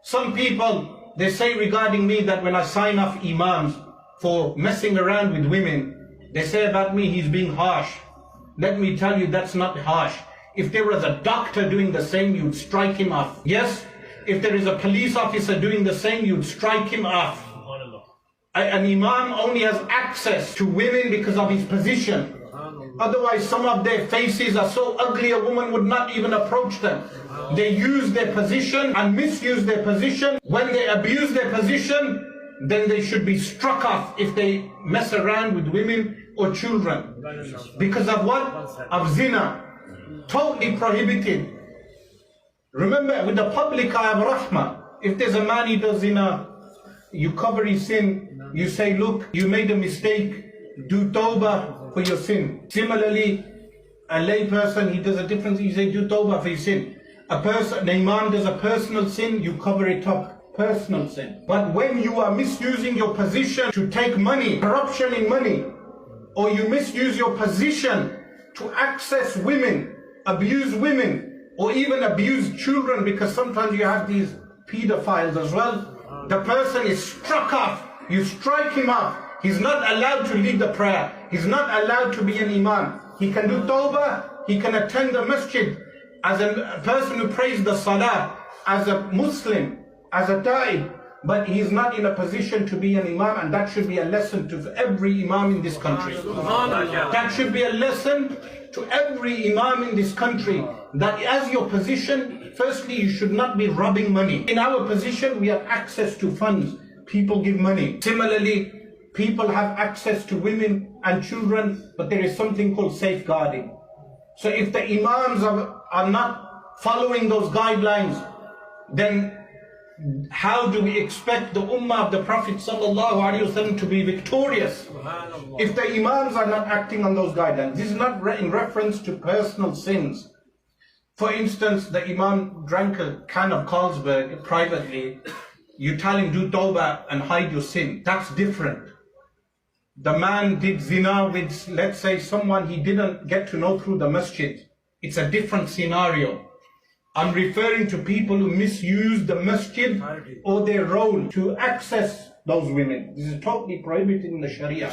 Some people, they say regarding me that when I sign off Imams for messing around with women, they say about me he's being harsh. Let me tell you, that's not harsh. If there was a doctor doing the same, you'd strike him off. Yes? If there is a police officer doing the same, you'd strike him off. An Imam only has access to women because of his position. Otherwise, some of their faces are so ugly a woman would not even approach them. They use their position and misuse their position. When they abuse their position, then they should be struck off if they mess around with women or children. Because of what? Of zina. Totally prohibited. Remember, with the public eye of rahmah, if there's a man, he does zina, you cover his sin, you say, look, you made a mistake, do tawbah for your sin. Similarly, a lay person, he does a different thing, you say, do tawbah for your sin. An imam does a personal sin, you cover it up, personal sin. But when you are misusing your position to take money, corruption in money, or you misuse your position to access women, abuse women, or even abuse children, because sometimes you have these pedophiles as well, the person is struck off, you strike him off. He's not allowed to lead the prayer. He's not allowed to be an imam. He can do tawbah, he can attend the masjid as a person who prays the salah, as a Muslim, as a ta'ib, but he's not in a position to be an imam, and that should be a lesson to every imam in this country. That should be a lesson to every imam in this country, that as your position, firstly, you should not be robbing money. In our position, we have access to funds. People give money. Similarly, people have access to women and children, but there is something called safeguarding. So if the imams are not following those guidelines, then how do we expect the ummah of the Prophet ﷺ to be victorious? If the imams are not acting on those guidelines. This is not in reference to personal sins. For instance, the imam drank a can of Carlsberg privately. You tell him, do tawbah and hide your sin. That's different. The man did zina with, let's say, someone he didn't get to know through the masjid. It's a different scenario. I'm referring to people who misuse the masjid or their role to access those women. This is totally prohibited in the Sharia.